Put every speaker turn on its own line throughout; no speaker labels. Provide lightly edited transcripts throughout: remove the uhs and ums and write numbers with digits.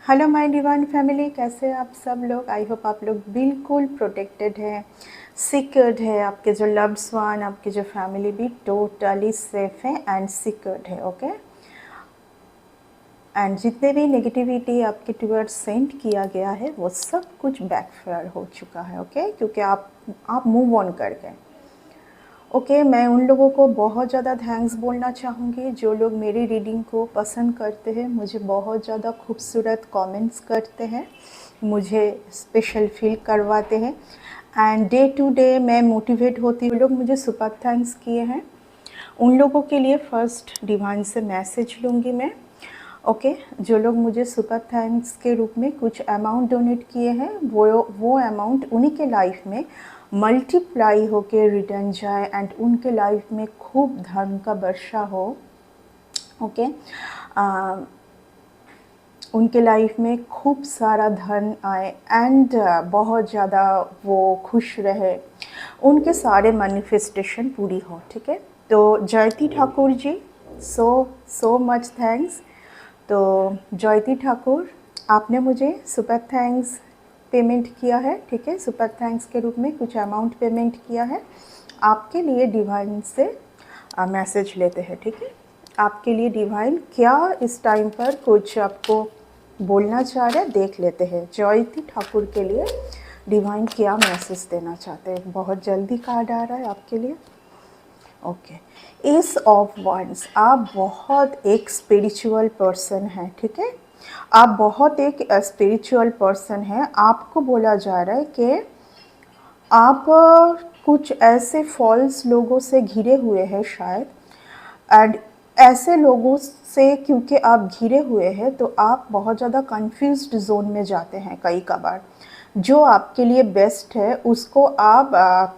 Hello my divine family, कैसे हैं आप सब लोग। आई होप आप लोग बिल्कुल प्रोटेक्टेड हैं, सिक्योर्ड है। आपके जो लव्ड वन, आपकी जो फैमिली भी टोटली सेफ है एंड सिक्योर्ड है। ओके, एंड जितने भी नेगेटिविटी आपके टुवर्ड्स सेंड किया गया है वो सब कुछ बैकफायर हो चुका है। ओके, क्योंकि आप मूव ऑन कर गए। ओके, मैं उन लोगों को बहुत ज़्यादा थैंक्स बोलना चाहूँगी जो लोग मेरी रीडिंग को पसंद करते हैं, मुझे बहुत ज़्यादा खूबसूरत कमेंट्स करते हैं, मुझे स्पेशल फील करवाते हैं एंड डे टू डे मैं मोटिवेट होती हूँ। लोग मुझे सुपर थैंक्स किए हैं, उन लोगों के लिए फ़र्स्ट डिवाइन से मैसेज लूँगी मैं। ओके, जो लोग मुझे सुपर थैंक्स के रूप में कुछ अमाउंट डोनेट किए हैं वो अमाउंट उन्हीं के लाइफ में मल्टीप्लाई होके रिटर्न जाए एंड उनके लाइफ में खूब धन का वर्षा हो। ओके, उनके लाइफ में खूब सारा धन आए एंड बहुत ज़्यादा वो खुश रहे, उनके सारे मैनिफेस्टेशन पूरी हो। ठीक है, तो जयती Thakur ji, so much thanks. तो जयती ठाकुर, आपने मुझे सुपर थैंक्स पेमेंट किया है। ठीक है, सुपर थैंक्स के रूप में कुछ अमाउंट पेमेंट किया है। आपके लिए डिवाइन से मैसेज लेते हैं। ठीक है, आपके लिए डिवाइन क्या इस टाइम पर कुछ आपको बोलना चाह रहे हैं, देख लेते हैं। जयती ठाकुर के लिए डिवाइन क्या मैसेज देना चाहते हैं। बहुत जल्दी कार्ड आ रहा है आपके लिए। ओके, एस ऑफ वंस, आप बहुत एक स्पिरिचुअल पर्सन हैं। ठीक है, आप बहुत एक स्पिरिचुअल पर्सन हैं। आपको बोला जा रहा है कि आप कुछ ऐसे फॉल्स लोगों से घिरे हुए हैं शायद, एंड ऐसे लोगों से क्योंकि आप घिरे हुए हैं तो आप बहुत ज़्यादा कंफ्यूज्ड जोन में जाते हैं। कई कबार जो आपके लिए बेस्ट है उसको आप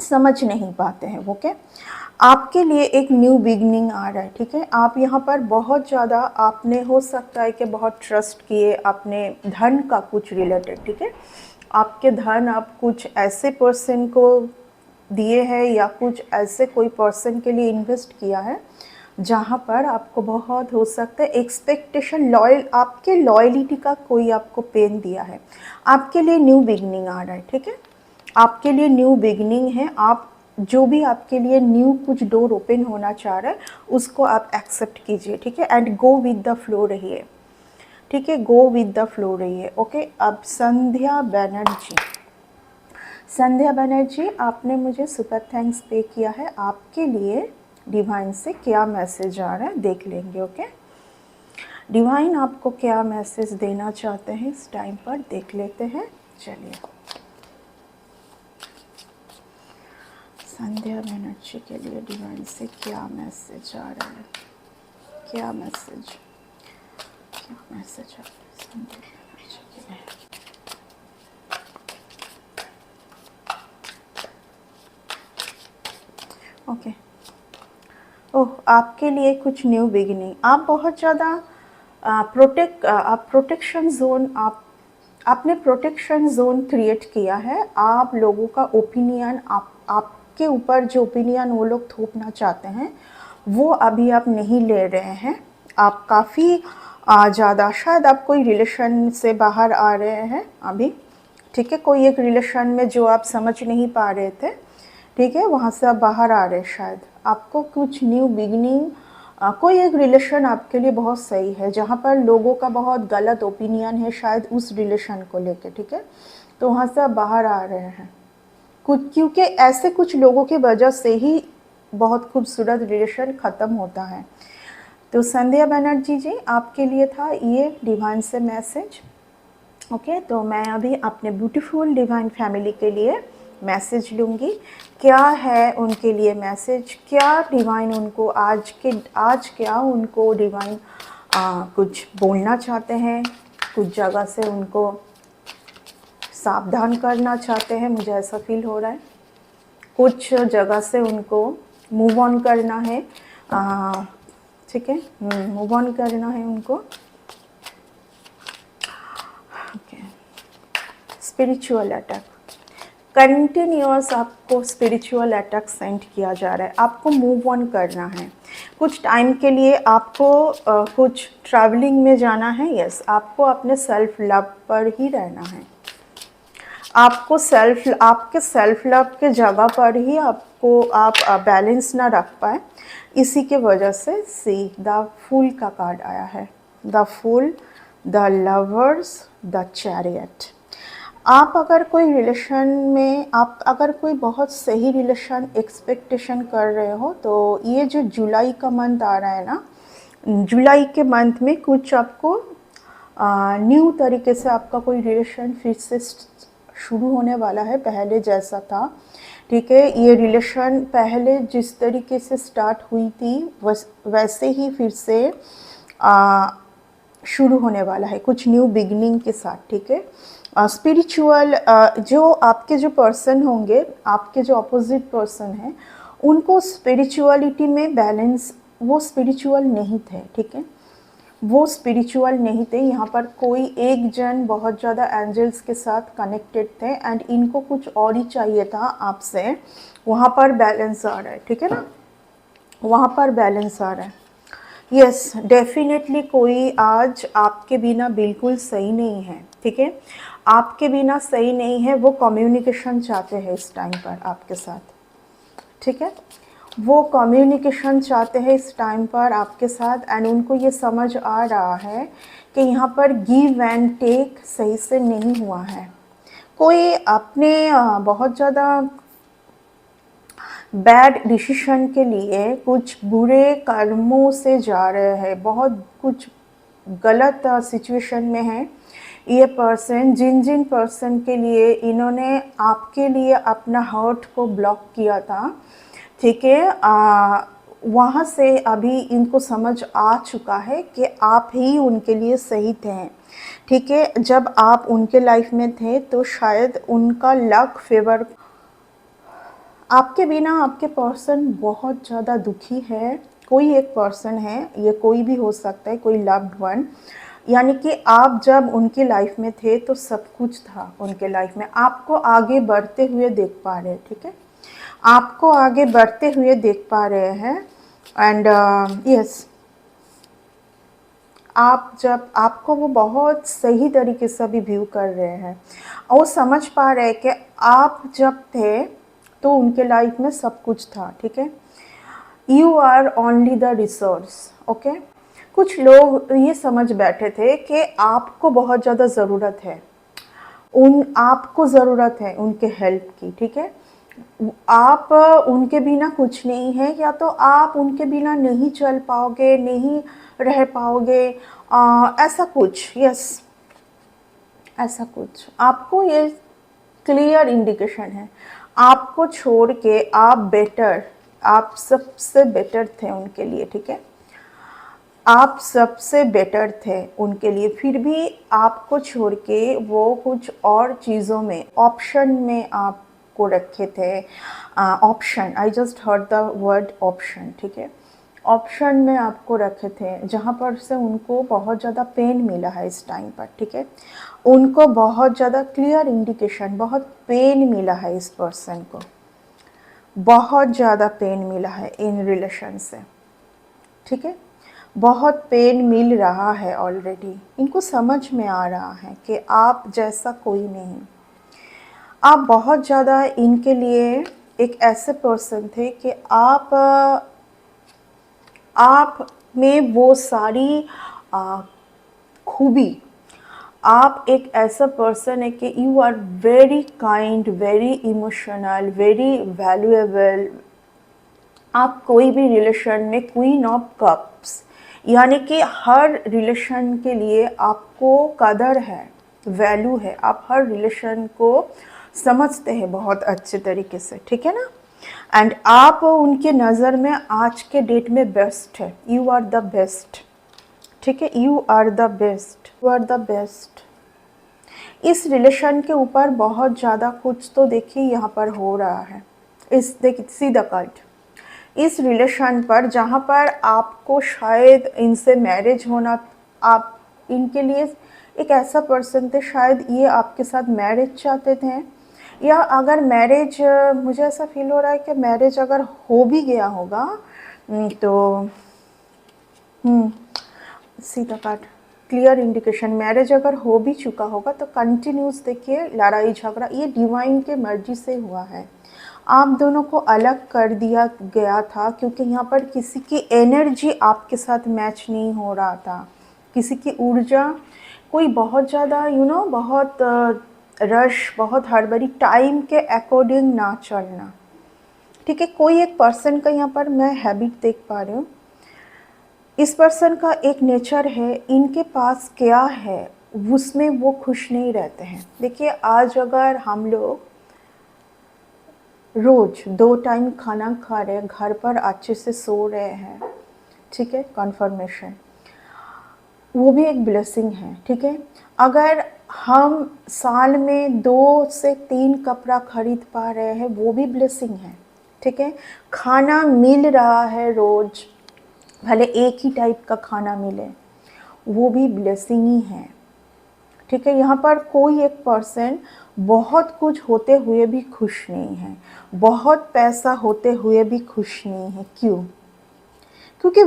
समझ नहीं पाते हैं। ओके, आपके लिए एक न्यू बिगनिंग आ रहा है। ठीक है, आप यहाँ पर बहुत ज़्यादा, आपने हो सकता है कि बहुत ट्रस्ट किए आपने धन का कुछ रिलेटेड। ठीक है, आपके धन आप कुछ ऐसे पर्सन को दिए हैं या कुछ ऐसे कोई पर्सन के लिए इन्वेस्ट किया है जहाँ पर आपको बहुत हो सकता है एक्सपेक्टेशन, आपके लॉयलिटी का कोई आपको पेन दिया है। आपके लिए न्यू बिगनिंग आ रहा है। ठीक है, आपके लिए न्यू बिगनिंग है। आप जो भी आपके लिए न्यू कुछ डोर ओपन होना चाह रहा है उसको आप एक्सेप्ट कीजिए। ठीक है, and go with the flow रहिए। ठीक है, गो विद द फ्लो रहिए। ओके, अब संध्या बनर्जी, संध्या बनर्जी, आपने मुझे सुपर थैंक्स पे किया है। आपके लिए डिवाइन से क्या मैसेज आ रहा है देख लेंगे। ओके, डिवाइन आपको क्या मैसेज देना चाहते हैं इस टाइम पर देख लेते हैं। चलिए, संध्या बनर्जी के लिए डिवाइन से क्या मैसेज आ रहा है, क्या मैसेज आ रहा है संध्या बनर्जी के लिए। ओके, ओह, आपके लिए कुछ न्यू बिगिनिंग। आप बहुत ज़्यादा आप प्रोटेक्शन जोन, आपने प्रोटेक्शन जोन क्रिएट किया है। आप लोगों का ओपिनियन, आपके ऊपर जो ओपिनियन वो लोग थोपना चाहते हैं वो अभी आप नहीं ले रहे हैं। आप काफ़ी ज़्यादा, शायद आप कोई रिलेशन से बाहर आ रहे हैं अभी। ठीक है, कोई एक रिलेशन में जो आप समझ नहीं पा रहे थे, ठीक है, वहाँ से आप बाहर आ रहे हैं। शायद आपको कुछ न्यू बिगनिंग, कोई एक रिलेशन आपके लिए बहुत सही है जहाँ पर लोगों का बहुत गलत ओपिनियन है शायद उस रिलेशन को लेके। ठीक है, तो वहाँ से आप बाहर आ रहे हैं कुछ, क्योंकि ऐसे कुछ लोगों की वजह से ही बहुत खूबसूरत रिलेशन ख़त्म होता है। तो संध्या बनर्जी जी, आपके लिए था ये डिवाइन से मैसेज। ओके, तो मैं अभी अपने ब्यूटीफुल डिवाइन फैमिली के लिए मैसेज लूँगी। क्या है उनके लिए मैसेज, क्या डिवाइन उनको आज क्या उनको डिवाइन कुछ बोलना चाहते हैं, कुछ जगह से उनको सावधान करना चाहते हैं। मुझे ऐसा फील हो रहा है कुछ जगह से उनको मूव ऑन करना है। ठीक है, मूव ऑन करना है उनको। स्पिरिचुअल अटैक, कंटिन्यूअस आपको स्पिरिचुअल अटैक सेंड किया जा रहा है। आपको मूव ऑन करना है। कुछ टाइम के लिए आपको कुछ ट्रैवलिंग में जाना है। यस, आपको अपने सेल्फ लव पर ही रहना है। आपको आपके सेल्फ लव के जगह पर ही आपको आप बैलेंस ना रख पाए, इसी के वजह से सी द फूल का कार्ड आया है। The fool, the lovers, the chariot. आप अगर कोई रिलेशन में, आप अगर कोई बहुत सही रिलेशन एक्सपेक्टेशन कर रहे हो, तो ये जो जुलाई का मंथ आ रहा है ना, जुलाई के मंथ में कुछ आपको न्यू तरीके से आपका कोई रिलेशन फिर से शुरू होने वाला है, पहले जैसा था। ठीक है, ये रिलेशन पहले जिस तरीके से स्टार्ट हुई थी वैसे ही फिर से शुरू होने वाला है, कुछ न्यू बिगनिंग के साथ। ठीक है, स्पिरिचुअल जो आपके जो पर्सन होंगे, आपके जो अपोजिट पर्सन हैं, उनको स्पिरिचुअलिटी में बैलेंस, वो स्पिरिचुअल नहीं थे। ठीक है, वो स्पिरिचुअल नहीं थे। यहाँ पर कोई एक जन बहुत ज़्यादा एंजल्स के साथ कनेक्टेड थे एंड इनको कुछ और ही चाहिए था आपसे। वहाँ पर बैलेंस आ रहा है। ठीक है ना, वहाँ पर बैलेंस आ रहा है। यस, डेफिनेटली कोई आज आपके बिना बिल्कुल सही नहीं है। ठीक है, आपके बिना सही नहीं है, वो कम्युनिकेशन चाहते हैं इस टाइम पर आपके साथ। ठीक है, वो कम्युनिकेशन चाहते हैं इस टाइम पर आपके साथ एंड उनको ये समझ आ रहा है कि यहाँ पर गिव एंड टेक सही से नहीं हुआ है। कोई अपने बहुत ज़्यादा बैड डिसीजन के लिए कुछ बुरे कर्मों से जा रहे हैं, बहुत कुछ गलत सिचुएशन में है ये पर्सन। जिन जिन पर्सन के लिए इन्होंने आपके लिए अपना हार्ट को ब्लॉक किया था, ठीक है, वहाँ से अभी इनको समझ आ चुका है कि आप ही उनके लिए सही थे। ठीक है, जब आप उनके लाइफ में थे तो शायद उनका लक फेवर, आपके बिना आपके पर्सन बहुत ज़्यादा दुखी है। कोई एक पर्सन है, ये कोई भी हो सकता है, कोई लव्ड वन, यानी कि आप जब उनकी लाइफ में थे तो सब कुछ था उनके लाइफ में। आपको आगे बढ़ते हुए देख पा रहे हैं। ठीक है, आपको आगे बढ़ते हुए देख पा रहे हैं एंड यस, आप जब आपको वो बहुत सही तरीके से भी व्यू कर रहे हैं और समझ पा रहे हैं कि आप जब थे तो उनके लाइफ में सब कुछ था। ठीक है, you are only the resource. Okay, कुछ लोग ये समझ बैठे थे कि आपको बहुत ज़्यादा ज़रूरत है, आपको ज़रूरत है उनके हेल्प की। ठीक है, आप उनके बिना कुछ नहीं है, या तो आप उनके बिना नहीं चल पाओगे, नहीं रह पाओगे, ऐसा कुछ। यस, ऐसा कुछ आपको ये क्लियर इंडिकेशन है। आपको छोड़ के आप बेटर, आप सबसे बेटर थे उनके लिए। ठीक है, आप सबसे बेटर थे उनके लिए, फिर भी आपको छोड़ के वो कुछ और चीज़ों में, ऑप्शन में आपको रखे थे। Option, I just heard the word option. ठीक है, ऑप्शन में आपको रखे थे, जहाँ पर से उनको बहुत ज़्यादा पेन मिला है इस टाइम पर। ठीक है, उनको बहुत ज़्यादा क्लियर इंडिकेशन, बहुत पेन मिला है इस पर्सन को, बहुत ज़्यादा पेन मिला है इन रिलेशन से। ठीक है, बहुत पेन मिल रहा है ऑलरेडी। इनको समझ में आ रहा है कि आप जैसा कोई नहीं। आप बहुत ज़्यादा इनके लिए एक ऐसे पर्सन थे कि आप में वो सारी खूबी, आप एक ऐसा पर्सन है कि you are very kind, very emotional, very valuable. आप कोई भी रिलेशन में क्वीन ऑफ कप्स, यानी कि हर रिलेशन के लिए आपको कदर है, वैल्यू है, आप हर रिलेशन को समझते हैं बहुत अच्छे तरीके से। ठीक है ना, एंड आप उनके नज़र में आज के डेट में बेस्ट है। You are the best. ठीक है, you are the best, you are the best. इस रिलेशन के ऊपर बहुत ज़्यादा कुछ तो देखिए यहाँ पर हो रहा है। सी द कार्ड, इस रिलेशन पर, जहाँ पर आपको शायद इनसे मैरिज होना, आप इनके लिए एक ऐसा पर्सन थे, शायद ये आपके साथ मैरिज चाहते थे, या अगर मैरिज, मुझे ऐसा फील हो रहा है कि मैरिज अगर हो भी गया होगा तो सीधा काट। क्लियर इंडिकेशन, मैरिज अगर हो भी चुका होगा तो कंटिन्यूस देखिए लड़ाई झगड़ा, ये डिवाइन के मर्जी से हुआ है। आप दोनों को अलग कर दिया गया था क्योंकि यहाँ पर किसी की एनर्जी आपके साथ मैच नहीं हो रहा था, किसी की ऊर्जा, कोई बहुत ज़्यादा बहुत रश, बहुत हड़बड़ी, टाइम के अकॉर्डिंग ना चलना। ठीक है, कोई एक पर्सन का यहाँ पर मैं हैबिट देख पा रही हूँ। इस पर्सन का एक नेचर है, इनके पास क्या है उसमें वो खुश नहीं रहते हैं। देखिए आज अगर हम लोग रोज 2 टाइम खाना खा रहे हैं, घर पर अच्छे से सो रहे हैं, ठीक है, कन्फर्मेशन, वो भी एक ब्लेसिंग है। ठीक है, अगर हम साल में 2 से 3 कपड़ा खरीद पा रहे हैं, वो भी ब्लेसिंग है। ठीक है, खाना मिल रहा है रोज, भले एक ही टाइप का खाना मिले, वो भी ब्लेसिंग ही है। ठीक है, यहाँ पर कोई एक पर्सन बहुत कुछ होते हुए भी खुश नहीं है, बहुत पैसा होते हुए भी खुश नहीं है। क्यों? क्योंकि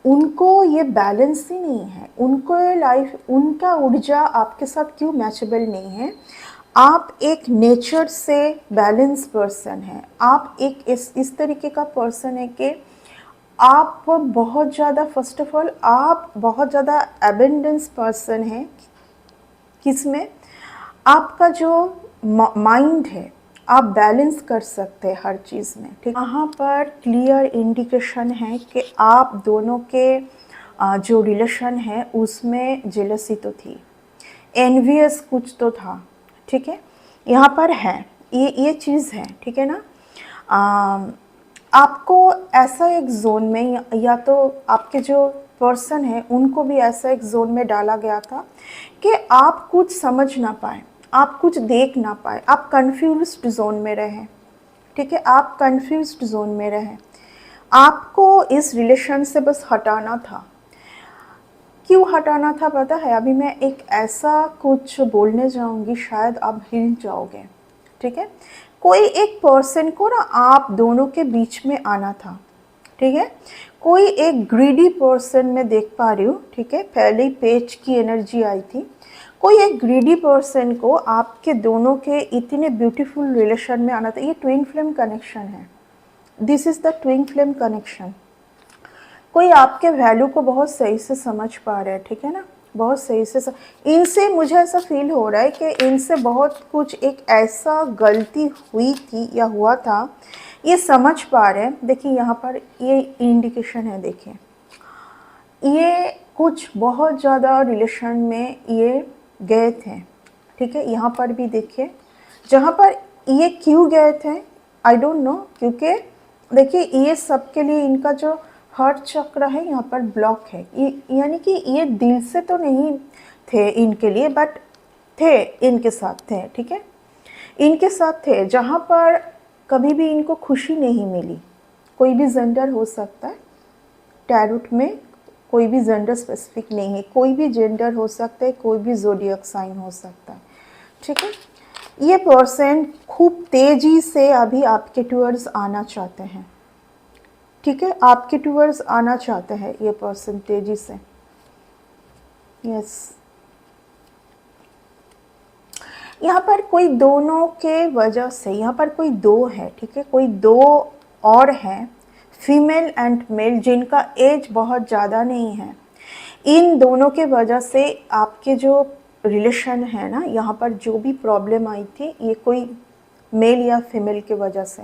उनको ये बैलेंस ही नहीं है, उनको लाइफ, उनका ऊर्जा आपके साथ क्यों मैचेबल नहीं है। आप एक नेचर से बैलेंस पर्सन है, आप एक इस तरीके का पर्सन है कि आप बहुत ज़्यादा, फर्स्ट ऑफ ऑल आप बहुत ज़्यादा एबेंडेंस पर्सन है। किसमें? आपका जो माइंड है, आप बैलेंस कर सकते हैं हर चीज़ में। ठीक, यहाँ पर क्लियर इंडिकेशन है कि आप दोनों के जो रिलेशन है उसमें जेलसी तो थी, एनवियस कुछ तो था। ठीक है, यहाँ पर है, ये चीज़ है। ठीक है ना, आपको ऐसा एक जोन में, या तो आपके जो पर्सन है उनको भी ऐसा एक जोन में डाला गया था कि आप कुछ समझ ना पाए, आप कुछ देख ना पाए, आप कंफ्यूज्ड जोन में रहें। ठीक है, आप कंफ्यूज्ड जोन में रहें, आपको इस रिलेशन से बस हटाना था। क्यों हटाना था पता है? अभी मैं एक ऐसा कुछ बोलने जाऊंगी, शायद आप हिल जाओगे। ठीक है, कोई एक पर्सन को ना आप दोनों के बीच में आना था। ठीक है, कोई एक ग्रीडी पर्सन मैं देख पा रही हूँ। ठीक है, पहले ही पेज की एनर्जी आई थी। कोई एक ग्रीडी पर्सन को आपके दोनों के इतने ब्यूटीफुल रिलेशन में आना था। ये ट्विन फ्लेम कनेक्शन है, this is the twin flame connection. कोई आपके वैल्यू को बहुत सही से समझ पा रहे हैं। ठीक है ना, बहुत सही से इनसे मुझे ऐसा फील हो रहा है कि इनसे बहुत कुछ एक ऐसा गलती हुई थी या हुआ था, ये समझ पा रहे हैं। देखिए यहाँ पर ये इंडिकेशन है, देखिए ये कुछ बहुत ज़्यादा रिलेशन में ये गए थे। ठीक है, यहाँ पर भी देखिए, जहाँ पर ये क्यों गए थे आई डोंट नो, क्योंकि देखिए ये सबके लिए इनका जो हार्ट चक्र है यहाँ पर ब्लॉक है। यानी कि ये दिल से तो नहीं थे इनके लिए, बट थे, इनके साथ थे। ठीक है, इनके साथ थे जहाँ पर कभी भी इनको खुशी नहीं मिली। कोई भी जेंडर हो सकता है, टैरोट में कोई भी जेंडर स्पेसिफिक नहीं है, कोई भी जेंडर हो सकता है, कोई भी ज़ोडिएक साइन हो सकता है। ठीक है, ये पर्सन खूब तेज़ी से अभी आपके टूवर्ड्स आना चाहते हैं। ठीक है, आपके टूवर्ड्स आना चाहते हैं ये पर्सन तेज़ी से। यस, यहाँ पर कोई दोनों के वजह से, यहाँ पर कोई दो है। ठीक है, कोई दो और हैं, फीमेल एंड मेल, जिनका एज बहुत ज़्यादा नहीं है। इन दोनों के वजह से आपके जो रिलेशन है ना, यहाँ पर जो भी प्रॉब्लम आई थी, ये कोई मेल या फीमेल के वजह से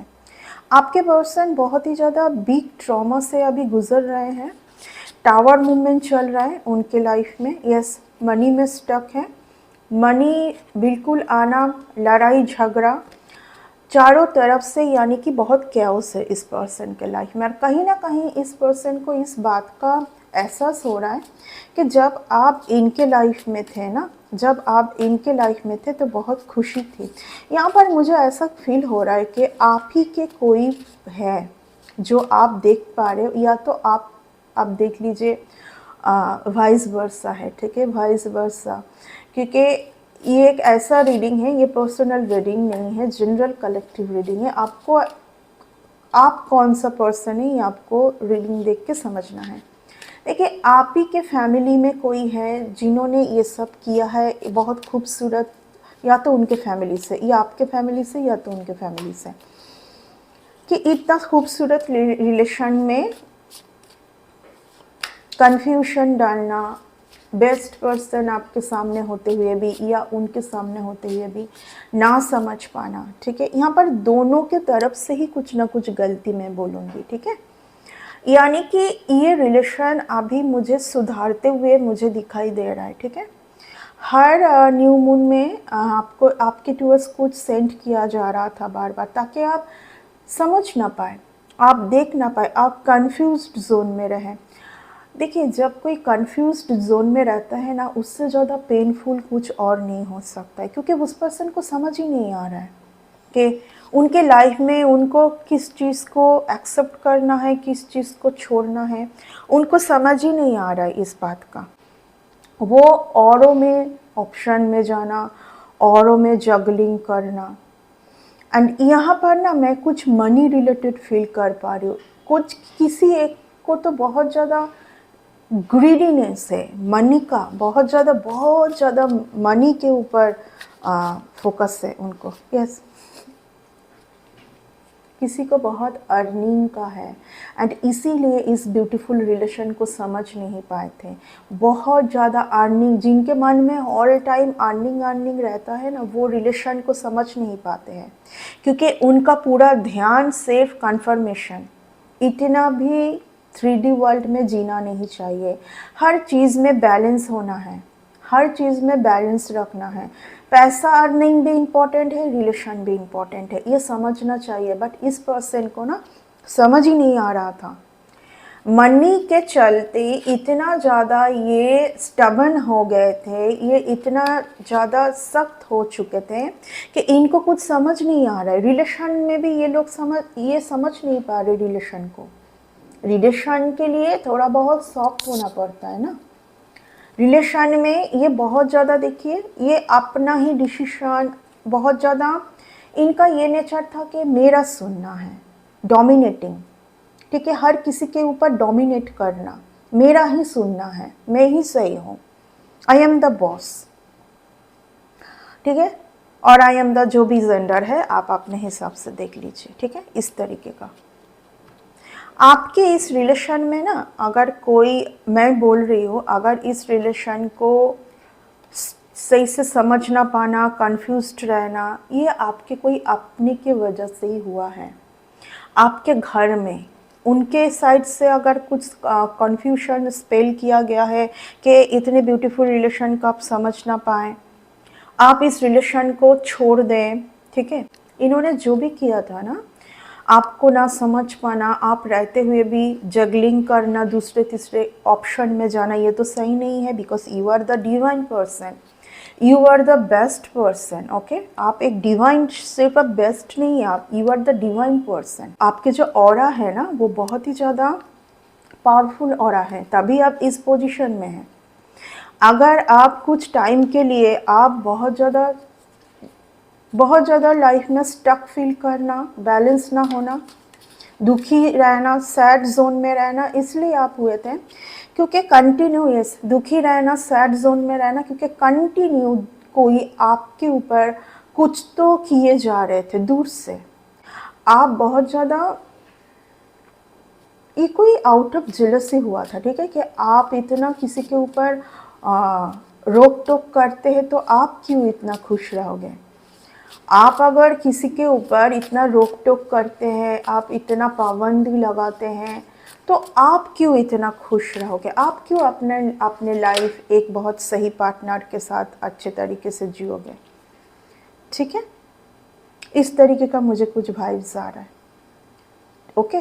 आपके पर्सन बहुत ही ज़्यादा बिग ट्रॉमा से अभी गुजर रहे हैं। टावर मूवमेंट चल रहा है उनके लाइफ में। यस, मनी में स्टक है, मनी बिल्कुल आना, लड़ाई झगड़ा चारों तरफ से, यानी कि बहुत कैओस है इस पर्सन के लाइफ में। और कहीं ना कहीं इस पर्सन को इस बात का एहसास हो रहा है कि जब आप इनके लाइफ में थे ना, जब आप इनके लाइफ में थे तो बहुत खुशी थी। यहाँ पर मुझे ऐसा फील हो रहा है कि आप ही के कोई है जो आप देख पा रहे हो, या तो आप देख लीजिए, वाइस वर्सा है। ठीक है, वाइस वर्सा, क्योंकि ये एक ऐसा रीडिंग है, ये पर्सनल रीडिंग नहीं है, जनरल कलेक्टिव रीडिंग है। आपको, आप कौन सा पर्सन है ये आपको रीडिंग देख के समझना है। देखिए आप ही के फैमिली में कोई है जिन्होंने ये सब किया है, बहुत खूबसूरत, या तो उनके फैमिली से या आपके फैमिली से या तो उनके फैमिली से, कि इतना खूबसूरत रिलेशन में कंफ्यूशन डालना, बेस्ट पर्सन आपके सामने होते हुए भी या उनके सामने होते हुए भी ना समझ पाना, ठीक है। यहाँ पर दोनों के तरफ से ही कुछ ना कुछ गलती मैं बोलूँगी, ठीक है। यानी कि ये रिलेशन अभी मुझे सुधारते हुए मुझे दिखाई दे रहा है, ठीक है। हर न्यू मून में आपको आपके टूवर्ड्स कुछ सेंड किया जा रहा था बार बार, ताकि आप समझ ना पाए, आप देख ना पाए, आप कंफ्यूज्ड जोन में रहें। देखिए जब कोई कंफ्यूज्ड जोन में रहता है ना, उससे ज़्यादा पेनफुल कुछ और नहीं हो सकता है, क्योंकि उस पर्सन को समझ ही नहीं आ रहा है कि उनके लाइफ में उनको किस चीज़ को एक्सेप्ट करना है, किस चीज़ को छोड़ना है, उनको समझ ही नहीं आ रहा है इस बात का। वो औरों में ऑप्शन में जाना, औरों में जगलिंग करना, एंड यहाँ पर ना मैं कुछ मनी रिलेटेड फील कर पा रही हूँ। कुछ किसी एक को तो बहुत ज़्यादा ग्रीडीनेस है मनी का, बहुत ज़्यादा मनी के ऊपर फोकस है उनको, यस। किसी को बहुत अर्निंग का है, एंड इसीलिए इस ब्यूटीफुल रिलेशन को समझ नहीं पाए थे। बहुत ज़्यादा अर्निंग, जिनके मन में ऑल टाइम अर्निंग अर्निंग रहता है ना, वो रिलेशन को समझ नहीं पाते हैं, क्योंकि उनका पूरा ध्यान सिर्फ कन्फर्मेशन। इतना भी 3D वर्ल्ड में जीना नहीं चाहिए। हर चीज़ में बैलेंस होना है, हर चीज़ में बैलेंस रखना है। पैसा अर्निंग भी इम्पॉर्टेंट है, रिलेशन भी इम्पॉर्टेंट है, ये समझना चाहिए। बट इस पर्सन को ना समझ ही नहीं आ रहा था। मनी के चलते इतना ज़्यादा ये स्टबन हो गए थे, ये इतना ज़्यादा सख्त हो चुके थे कि इनको कुछ समझ नहीं आ रहा है। रिलेशन में भी ये लोग ये समझ नहीं पा रहे रिलेशन को। रिलेशन के लिए थोड़ा बहुत सॉफ्ट होना पड़ता है ना। रिलेशन में ये बहुत ज़्यादा, देखिए ये अपना ही डिसीजन, बहुत ज़्यादा इनका ये नेचर था कि मेरा सुनना है, डोमिनेटिंग, ठीक है, हर किसी के ऊपर डोमिनेट करना, मेरा ही सुनना है, मैं ही सही हूँ, आई एम द बॉस, ठीक है। और आई एम द जो भी जेंडर है आप अपने हिसाब से देख लीजिए, ठीक है, इस तरीके का। आपके इस रिलेशन में ना, अगर कोई, मैं बोल रही हूँ, अगर इस रिलेशन को सही से समझ ना पाना, कंफ्यूज्ड रहना, ये आपके कोई अपने की वजह से ही हुआ है। आपके घर में उनके साइड से अगर कुछ कंफ्यूजन स्पेल किया गया है कि इतने ब्यूटीफुल रिलेशन को आप समझ ना पाएँ, आप इस रिलेशन को छोड़ दें, ठीक है। इन्होंने जो भी किया था ना, आपको ना समझ पाना, आप रहते हुए भी जगलिंग करना, दूसरे तीसरे ऑप्शन में जाना, ये तो सही नहीं है। Because you are the divine person, you are the best person, okay. आप एक डिवाइन, सिर्फ आप बेस्ट नहीं है, आप you are the divine person. आपके जो ऑरा है ना, वो बहुत ही ज़्यादा पावरफुल ऑरा है, तभी आप इस पोजीशन में हैं। अगर आप कुछ टाइम के लिए आप बहुत ज़्यादा लाइफ में स्टक फील करना, बैलेंस ना होना, दुखी रहना, सैड जोन में रहना, इसलिए आप हुए थे क्योंकि कंटिन्यूअस दुखी रहना, सैड जोन में रहना, क्योंकि कंटिन्यू कोई आपके ऊपर कुछ तो किए जा रहे थे दूर से। आप बहुत ज़्यादा, ये कोई आउट ऑफ जेलसी हुआ था, ठीक है, कि आप इतना किसी के ऊपर रोक टोक करते हैं तो आप क्यों इतना खुश रहोगे। आप अगर किसी के ऊपर इतना रोक टोक करते हैं, आप इतना पाबंदी लगाते हैं, तो आप क्यों इतना खुश रहोगे, आप क्यों अपने लाइफ एक बहुत सही पार्टनर के साथ अच्छे तरीके से जियोगे, ठीक है। इस तरीके का मुझे कुछ वाइब्स आ रहा है, ओके।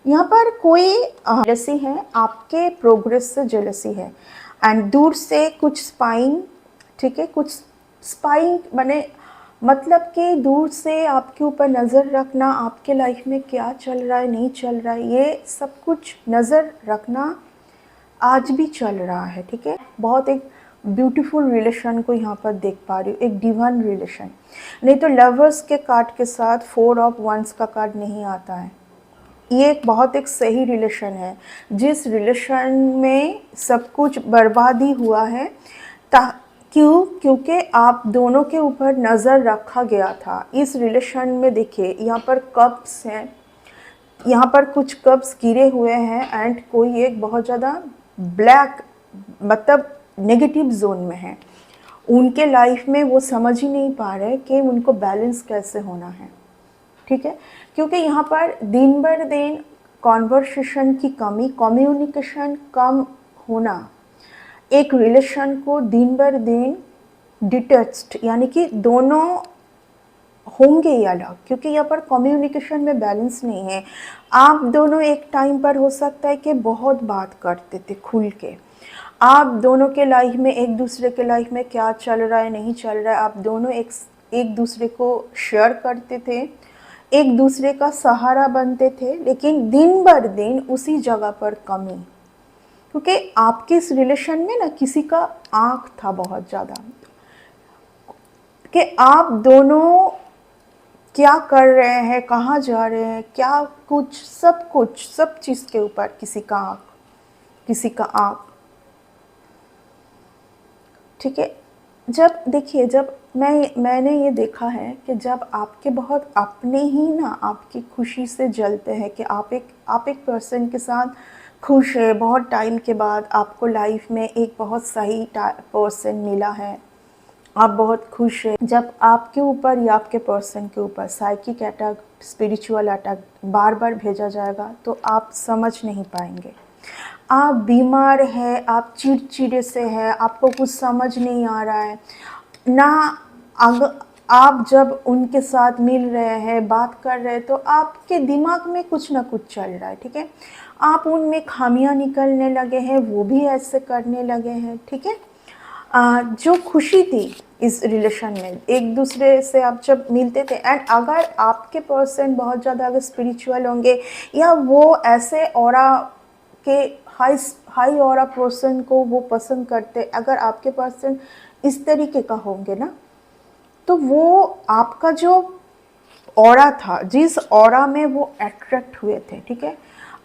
यहाँ पर कोई जेलसी है, आपके प्रोग्रेस से जेलसी है, एंड दूर से कुछ स्पाइंग, ठीक है, कुछ स्पाइंग बने, मतलब कि दूर से आपके ऊपर नज़र रखना, आपके लाइफ में क्या चल रहा है, नहीं चल रहा है, ये सब कुछ नज़र रखना आज भी चल रहा है, ठीक है। बहुत एक ब्यूटीफुल रिलेशन को यहाँ पर देख पा रही हूँ, एक डिवाइन रिलेशन। नहीं तो लवर्स के कार्ड के साथ 4 ऑफ वंस का कार्ड नहीं आता है। ये एक बहुत एक सही रिलेशन है, जिस रिलेशन में सब कुछ बर्बादी हुआ है। ता क्योंकि आप दोनों के ऊपर नज़र रखा गया था। इस रिलेशन में देखिए यहाँ पर कप्स हैं, यहाँ पर कुछ कप्स गिरे हुए हैं एंड कोई एक बहुत ज़्यादा ब्लैक मतलब नेगेटिव जोन में है। उनके लाइफ में वो समझ ही नहीं पा रहे कि उनको बैलेंस कैसे होना है, ठीक है। क्योंकि यहाँ पर दिन बर दिन कॉन्वर्सेशन की कमी, कम्युनिकेशन कम होना एक रिलेशन को दिन बर दिन डिटैच्ड यानी कि दोनों होंगे ही अलग, क्योंकि यहाँ पर कम्युनिकेशन में बैलेंस नहीं है। आप दोनों एक टाइम पर हो सकता है कि बहुत बात करते थे खुल के, आप दोनों के लाइफ में एक दूसरे के लाइफ में क्या चल रहा है नहीं चल रहा है आप दोनों एक दूसरे को शेयर करते थे, एक दूसरे का सहारा बनते थे। लेकिन दिन बर दिन उसी जगह पर कमी, क्योंकि आपके इस रिलेशन में ना किसी का आँख था बहुत ज़्यादा कि आप दोनों क्या कर रहे हैं, कहाँ जा रहे हैं, क्या कुछ सब चीज़ के ऊपर किसी का आँख, ठीक है। जब देखिए जब मैंने ये देखा है कि जब आपके बहुत अपने ही ना आपकी खुशी से जलते हैं कि आप एक पर्सन के साथ खुश है, बहुत टाइम के बाद आपको लाइफ में एक बहुत सही पर्सन मिला है, आप बहुत खुश हैं। जब आपके ऊपर या आपके पर्सन के ऊपर साइकिक अटैक, स्पिरिचुअल अटैक बार बार भेजा जाएगा तो आप समझ नहीं पाएंगे। आप बीमार हैं, आप चिड़चिड़े से हैं, आपको कुछ समझ नहीं आ रहा है ना। आप जब उनके साथ मिल रहे हैं, बात कर रहे हैं तो आपके दिमाग में कुछ ना कुछ चल रहा है, ठीक है। आप उनमें खामियां निकलने लगे हैं, वो भी ऐसे करने लगे हैं, ठीक है। जो खुशी थी इस रिलेशन में, एक दूसरे से आप जब मिलते थे एंड अगर आपके पर्सन बहुत ज़्यादा अगर स्पिरिचुअल होंगे या वो ऐसे ऑरा के हाई ऑरा पर्सन को वो पसंद करते, अगर आपके पर्सन इस तरीके का होंगे ना तो वो आपका जो ऑरा था, जिस ऑरा में वो अट्रैक्ट हुए थे, ठीक है।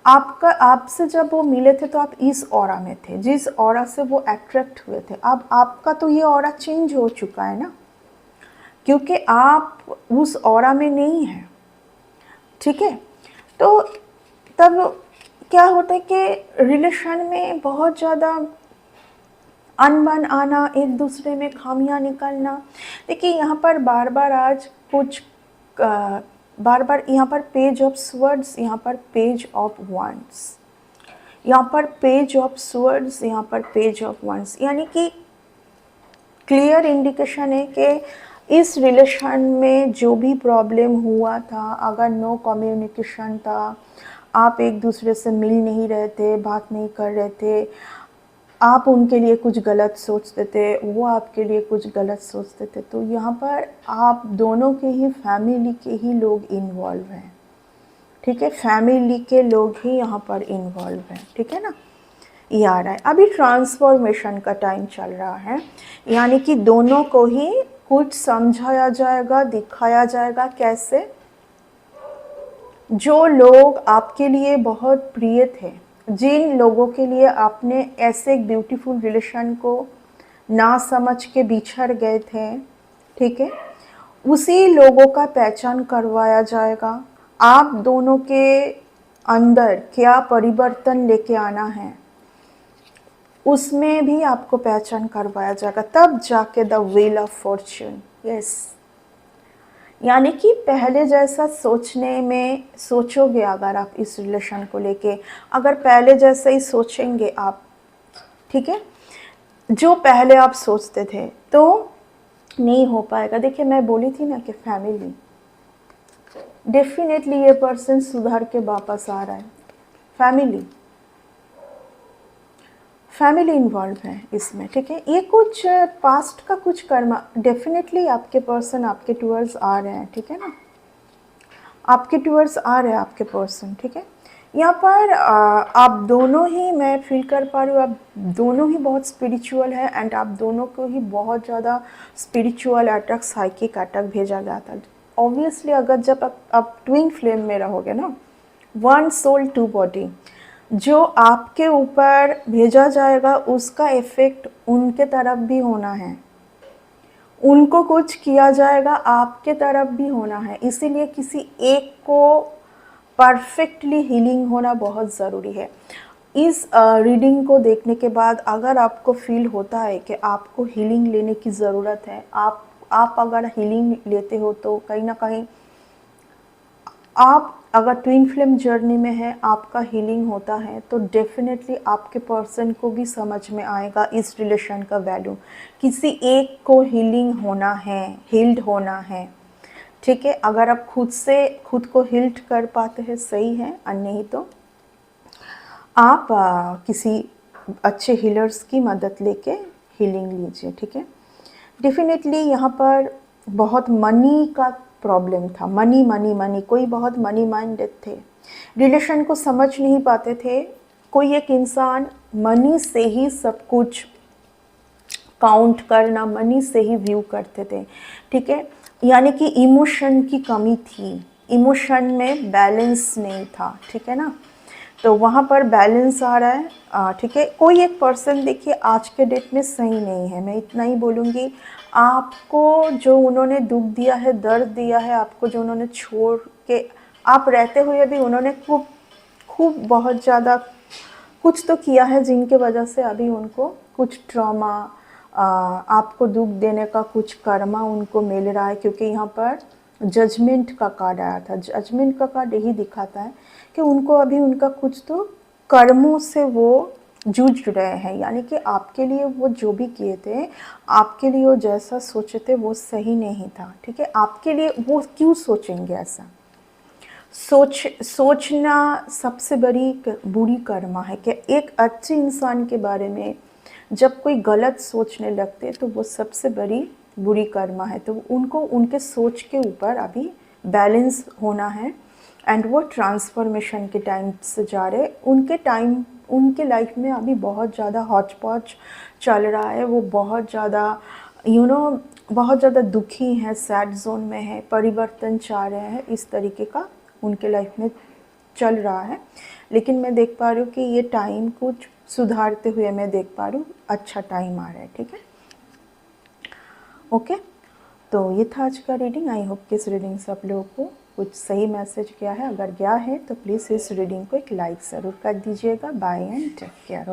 आपसे जब वो मिले थे तो आप इस ऑरा में थे, जिस ऑरा से वो अट्रैक्ट हुए थे। अब आपका तो ये ऑरा चेंज हो चुका है ना, क्योंकि आप उस ऑरा में नहीं हैं, ठीक है। तो तब क्या होता है कि रिलेशन में बहुत ज़्यादा अनबन आना, एक दूसरे में खामियां निकलना। देखिए यहाँ पर बार बार आज कुछ बार बार यहाँ पर पेज ऑफ स्वर्ड्स, यहाँ पर पेज ऑफ वंस, यहाँ पर पेज ऑफ स्वर्ड्स, यहाँ पर पेज ऑफ वंस, यानी कि क्लियर इंडिकेशन है कि इस रिलेशन में जो भी प्रॉब्लम हुआ था, अगर नो कम्युनिकेशन था, आप एक दूसरे से मिल नहीं रहे थे, बात नहीं कर रहे थे, आप उनके लिए कुछ गलत सोचते थे, वो आपके लिए कुछ गलत सोचते थे, तो यहाँ पर आप दोनों के ही फैमिली के ही लोग इन्वॉल्व हैं, ठीक है। फैमिली के लोग ही यहाँ पर इन्वॉल्व हैं, ठीक है ना। ये आ रहा है अभी ट्रांसफॉर्मेशन का टाइम चल रहा है, यानी कि दोनों को ही कुछ समझाया जाएगा, दिखाया जाएगा कैसे। जो लोग आपके लिए बहुत प्रिय थे, जिन लोगों के लिए आपने ऐसे एक ब्यूटीफुल रिलेशन को ना समझ के बिछड़ गए थे, ठीक है, उसी लोगों का पहचान करवाया जाएगा। आप दोनों के अंदर क्या परिवर्तन लेके आना है उसमें भी आपको पहचान करवाया जाएगा, तब जाके the wheel of Fortune, yes. यानी कि पहले जैसा सोचने में सोचोगे अगर आप इस रिलेशन को लेके, अगर पहले जैसे ही सोचेंगे आप, ठीक है, जो पहले आप सोचते थे तो नहीं हो पाएगा। देखिए मैं बोली थी ना कि फैमिली डेफिनेटली ये पर्सन सुधर के वापस आ रहा है। फैमिली इन्वॉल्व है इसमें, ठीक है। ये कुछ पास्ट का कुछ कर्मा डेफिनेटली आपके पर्सन आपके टूवर्ड्स आ रहे हैं, ठीक है ना, आपके टूवर्ड्स आ रहे हैं आपके पर्सन, ठीक है। यहाँ पर आप दोनों ही, मैं फील कर पा रही हूँ, आप दोनों ही बहुत स्पिरिचुअल है एंड आप दोनों को ही बहुत ज़्यादा स्पिरिचुअल अटैक, साइकिक अटैक भेजा गया था। ऑब्वियसली अगर जब आप ट्विन फ्लेम में रहोगे ना, वन सोल टू बॉडी। जो आपके ऊपर भेजा जाएगा उसका इफ़ेक्ट उनके तरफ भी होना है, उनको कुछ किया जाएगा आपके तरफ भी होना है। इसीलिए किसी एक को परफेक्टली हीलिंग होना बहुत ज़रूरी है। इस रीडिंग को देखने के बाद अगर आपको फील होता है कि आपको हीलिंग लेने की ज़रूरत है, आप अगर हीलिंग लेते हो तो कहीं ना कहीं आप अगर ट्विन फ्लेम जर्नी में है, आपका हीलिंग होता है, तो डेफिनेटली आपके पर्सन को भी समझ में आएगा इस रिलेशन का वैल्यू। किसी एक को हीलिंग होना है, हील्ड होना है, ठीक है। अगर आप खुद से खुद को हील्ड कर पाते हैं सही है, और नहीं तो आप किसी अच्छे हीलर्स की मदद लेके हीलिंग लीजिए, ठीक है। डेफिनेटली यहाँ पर बहुत मनी का प्रॉब्लम था, मनी मनी मनी, कोई बहुत मनी माइंडेड थे, रिलेशन को समझ नहीं पाते थे। कोई एक इंसान मनी से ही सब कुछ काउंट करना, मनी से ही व्यू करते थे, ठीक है। यानी कि इमोशन की कमी थी, इमोशन में बैलेंस नहीं था, ठीक है ना। तो वहाँ पर बैलेंस आ रहा है, ठीक है। कोई एक पर्सन देखिए आज के डेट में सही नहीं है, मैं इतना ही बोलूँगी। आपको जो उन्होंने दुख दिया है, दर्द दिया है, आपको जो उन्होंने छोड़ के आप रहते हुए भी उन्होंने खूब खूब बहुत ज़्यादा कुछ तो किया है, जिनके वजह से अभी उनको कुछ ट्रॉमा, आपको दुख देने का कुछ कर्मा उनको मिल रहा है। क्योंकि यहाँ पर जजमेंट का कार्ड आया था, जजमेंट का कार्ड यही दिखाता है कि उनको अभी उनका कुछ तो कर्मों से वो जूझ रहे हैं। यानी कि आपके लिए वो जो भी किए थे, आपके लिए वो जैसा सोचे थे वो सही नहीं था, ठीक है। आपके लिए वो क्यों सोचेंगे ऐसा? सोचना सबसे बड़ी बुरी कर्मा है कि एक अच्छे इंसान के बारे में जब कोई गलत सोचने लगते तो वो सबसे बड़ी बुरी कर्मा है। तो उनको उनके सोच के ऊपर अभी बैलेंस होना है, एंड वो ट्रांसफॉर्मेशन के टाइम से जा रहे। उनके लाइफ में अभी बहुत ज़्यादा हौच पौच चल रहा है, वो बहुत ज़्यादा बहुत ज़्यादा दुखी हैं, सैड जोन में है, परिवर्तन चाह रहे हैं, इस तरीके का उनके लाइफ में चल रहा है। लेकिन मैं देख पा रही हूँ कि ये टाइम कुछ सुधारते हुए मैं देख पा रही हूँ, अच्छा टाइम आ रहा है, ठीक है। ओके, तो ये था आज का रीडिंग। आई होप कि इस रीडिंग से आप लोगों को कुछ सही मैसेज गया है। अगर गया है तो प्लीज़ इस रीडिंग को एक लाइक ज़रूर कर दीजिएगा। Bye and take care.